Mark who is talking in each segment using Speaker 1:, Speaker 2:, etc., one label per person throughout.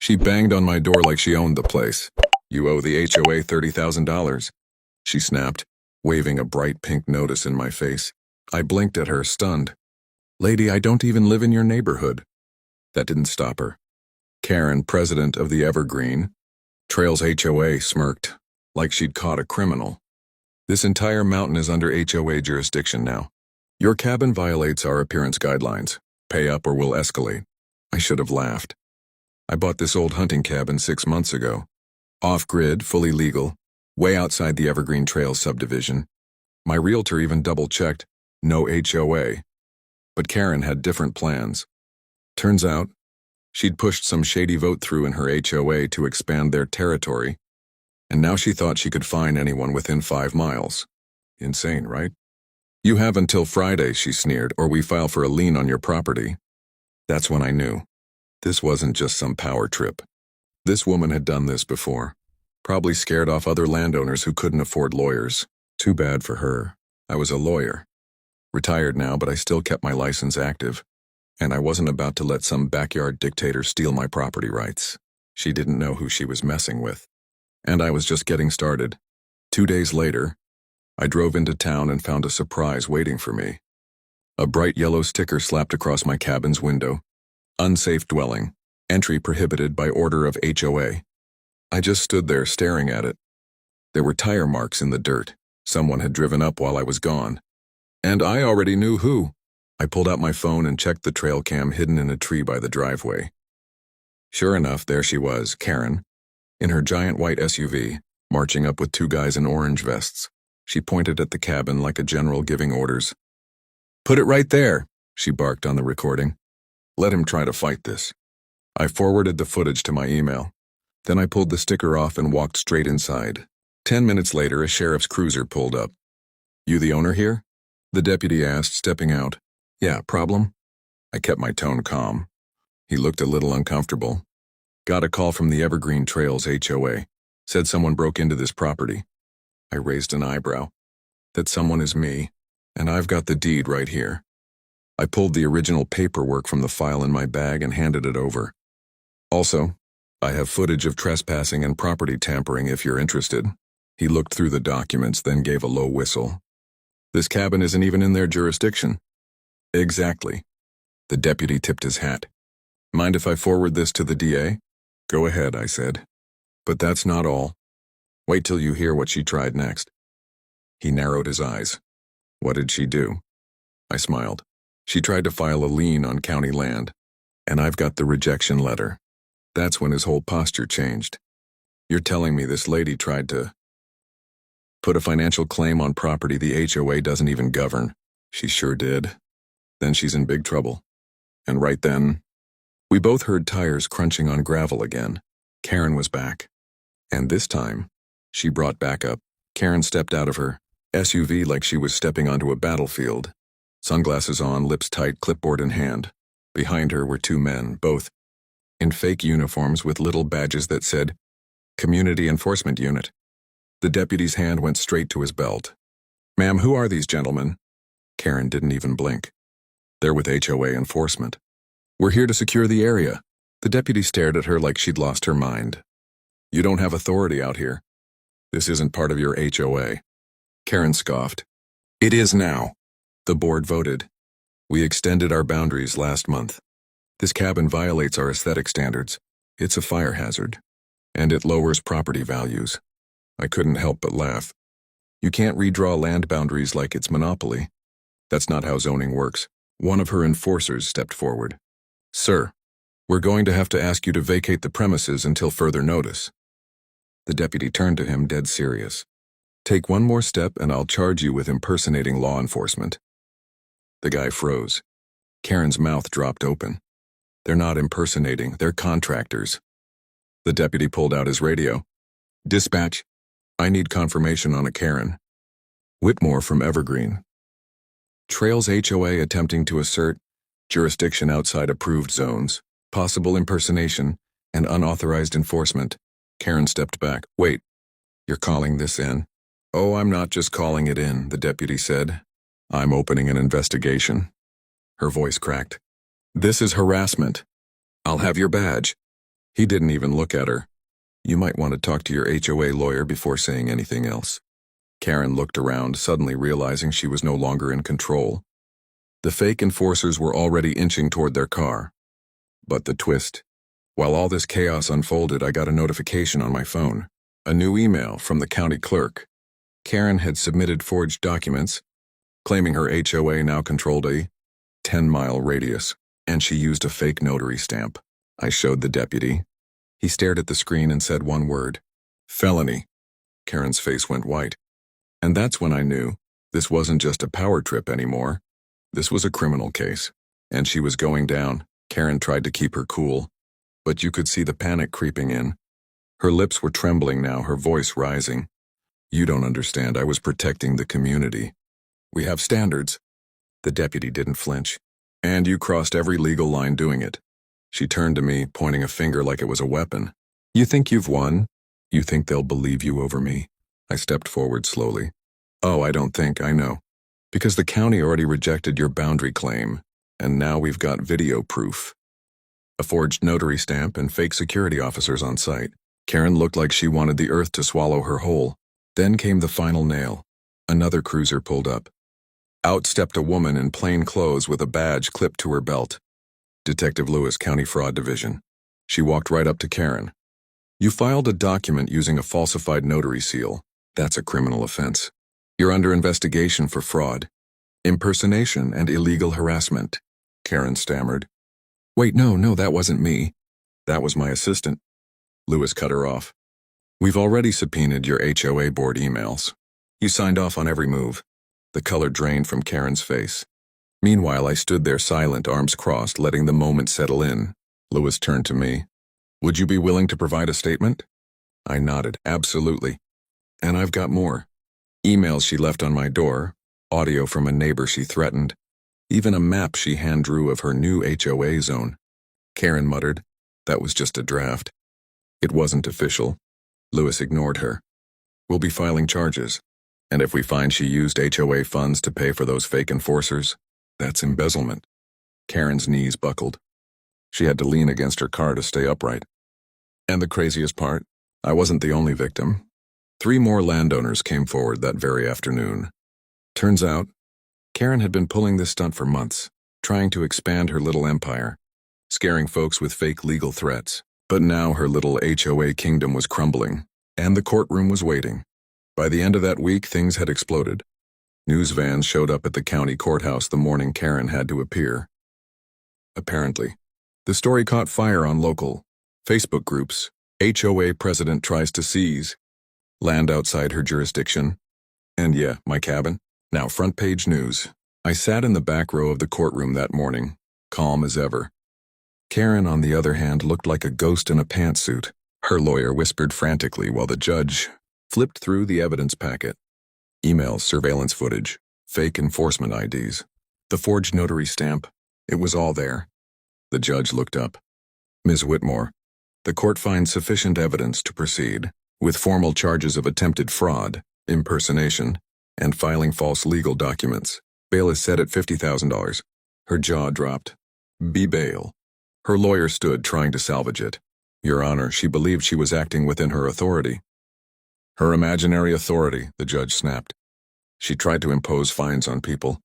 Speaker 1: She banged on my door like she owned the place. "You owe the HOA $30,000. She snapped, waving a bright pink notice in my face. I blinked at her, stunned. "Lady, I don't even live in your neighborhood." That didn't stop her. Karen, president of the Evergreen Trails HOA, smirked, like she'd caught a criminal. "This entire mountain is under HOA jurisdiction now. Your cabin violates our appearance guidelines. Pay up or we'll escalate." I should have laughed. I bought this old hunting cabin 6 months ago. Off-grid, fully legal, way outside the Evergreen Trails subdivision. My realtor even double-checked, no HOA. But Karen had different plans. Turns out, she'd pushed some shady vote through in her HOA to expand their territory, and now she thought she could fine anyone within 5 miles. Insane, right? "You have until Friday," she sneered, "or we file for a lien on your property." That's when I knew. This wasn't just some power trip. This woman had done this before. Probably scared off other landowners who couldn't afford lawyers. Too bad for her. I was a lawyer. Retired now, but I still kept my license active. And I wasn't about to let some backyard dictator steal my property rights. She didn't know who she was messing with. And I was just getting started. 2 days later, I drove into town and found a surprise waiting for me. A bright yellow sticker slapped across my cabin's window. "Unsafe dwelling. Entry prohibited by order of HOA." I just stood there staring at it. There were tire marks in the dirt. Someone had driven up while I was gone. And I already knew who. I pulled out my phone and checked the trail cam hidden in a tree by the driveway. Sure enough, there she was, Karen, in her giant white SUV, marching up with 2 guys in orange vests. She pointed at the cabin like a general giving orders. "Put it right there," she barked on the recording. Let him try to fight this. I forwarded the footage to my email. Then I pulled the sticker off and walked straight inside. 10 minutes later, a sheriff's cruiser pulled up. "You the owner here?" the deputy asked, stepping out. "Yeah, problem?" I kept my tone calm. He looked a little uncomfortable. "Got a call from the Evergreen Trails HOA. Said someone broke into this property." I raised an eyebrow. "That someone is me, and I've got the deed right here." I pulled the original paperwork from the file in my bag and handed it over. "Also, I have footage of trespassing and property tampering if you're interested." He looked through the documents, then gave a low whistle. "This cabin isn't even in their jurisdiction." "Exactly." The deputy tipped his hat. "Mind if I forward this to the DA?" "Go ahead," I said. "But that's not all. Wait till you hear what she tried next." He narrowed his eyes. "What did she do?" I smiled. "She tried to file a lien on county land, and I've got the rejection letter." That's when his whole posture changed. "You're telling me this lady tried to put a financial claim on property the HOA doesn't even govern?" "She sure did." "Then she's in big trouble." And right then, we both heard tires crunching on gravel again. Karen was back. And this time, she brought backup. Karen stepped out of her SUV like she was stepping onto a battlefield. Sunglasses on, lips tight, clipboard in hand. Behind her were 2 men, both in fake uniforms with little badges that said, "Community Enforcement Unit." The deputy's hand went straight to his belt. "Ma'am, who are these gentlemen?" Karen didn't even blink. "They're with HOA enforcement. We're here to secure the area." The deputy stared at her like she'd lost her mind. "You don't have authority out here. This isn't part of your HOA." Karen scoffed. "It is now." The board voted. "We extended our boundaries last month. This cabin violates our aesthetic standards. It's a fire hazard. And it lowers property values." I couldn't help but laugh. "You can't redraw land boundaries like it's monopoly. That's not how zoning works." One of her enforcers stepped forward. "Sir, we're going to have to ask you to vacate the premises until further notice." The deputy turned to him, dead serious. "Take one more step and I'll charge you with impersonating law enforcement." The guy froze. Karen's mouth dropped open. "They're not impersonating, they're contractors." The deputy pulled out his radio. "Dispatch, I need confirmation on a Karen. Whitmore from Evergreen. Trails HOA attempting to assert jurisdiction outside approved zones, possible impersonation, and unauthorized enforcement." Karen stepped back. "Wait, you're calling this in?" "Oh, I'm not just calling it in," the deputy said. "I'm opening an investigation." Her voice cracked. "This is harassment. I'll have your badge." He didn't even look at her. You might want to talk to your HOA lawyer before saying anything else. Karen looked around, suddenly realizing she was no longer in control. The fake enforcers were already inching toward their car. But the twist. While all this chaos unfolded, I got a notification on my phone. A new email from the county clerk. Karen had submitted forged documents, claiming her HOA now controlled a 10-mile radius, and she used a fake notary stamp. I showed the deputy. He stared at the screen and said one word. Felony. Karen's face went white. And that's when I knew this wasn't just a power trip anymore. This was a criminal case. And she was going down. Karen tried to keep her cool, but you could see the panic creeping in. Her lips were trembling now, her voice rising. You don't understand. I was protecting the community. We have standards. The deputy didn't flinch. And you crossed every legal line doing it. She turned to me, pointing a finger like it was a weapon. You think you've won? You think they'll believe you over me? I stepped forward slowly. Oh, I don't think, I know. Because the county already rejected your boundary claim, and now we've got video proof. A forged notary stamp and fake security officers on site. Karen looked like she wanted the earth to swallow her whole. Then came the final nail. Another cruiser pulled up. Out stepped a woman in plain clothes with a badge clipped to her belt. Detective Lewis, County Fraud Division. She walked right up to Karen. You filed a document using a falsified notary seal. That's a criminal offense. You're under investigation for fraud, impersonation, and illegal harassment. Karen stammered. Wait, no, that wasn't me. That was my assistant. Lewis cut her off. We've already subpoenaed your HOA board emails. You signed off on every move. The color drained from Karen's face. Meanwhile, I stood there silent, arms crossed, letting the moment settle in. Lewis turned to me. Would you be willing to provide a statement? I nodded. Absolutely. And I've got more. Emails she left on my door, audio from a neighbor she threatened, even a map she hand-drew of her new HOA zone. Karen muttered, that was just a draft. It wasn't official. Lewis ignored her. We'll be filing charges. And if we find she used HOA funds to pay for those fake enforcers, that's embezzlement. Karen's knees buckled. She had to lean against her car to stay upright. And the craziest part, I wasn't the only victim. 3 more landowners came forward that very afternoon. Turns out, Karen had been pulling this stunt for months, trying to expand her little empire, scaring folks with fake legal threats. But now her little HOA kingdom was crumbling, and the courtroom was waiting. By the end of that week, things had exploded. News vans showed up at the county courthouse the morning Karen had to appear. Apparently, the story caught fire on local Facebook groups. HOA president tries to seize land outside her jurisdiction. And yeah, my cabin. Now front page news. I sat in the back row of the courtroom that morning, calm as ever. Karen, on the other hand, looked like a ghost in a pantsuit. Her lawyer whispered frantically while the judge flipped through the evidence packet. Emails, surveillance footage, fake enforcement IDs, the forged notary stamp. It was all there. The judge looked up. Ms. Whitmore, the court finds sufficient evidence to proceed with formal charges of attempted fraud, impersonation, and filing false legal documents. Bail is set at $50,000. Her jaw dropped. Be bail. Her lawyer stood, trying to salvage it. Your Honor, she believed she was acting within her authority. Her imaginary authority, the judge snapped. She tried to impose fines on people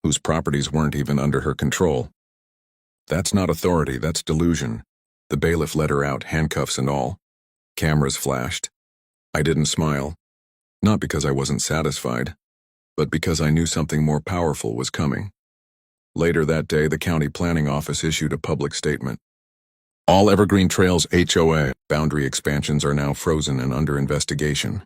Speaker 1: whose properties weren't even under her control. That's not authority, that's delusion. The bailiff let her out, handcuffs and all. Cameras flashed. I didn't smile, not because I wasn't satisfied, but because I knew something more powerful was coming. Later that day, the county planning office issued a public statement. All Evergreen Trails HOA boundary expansions are now frozen and under investigation.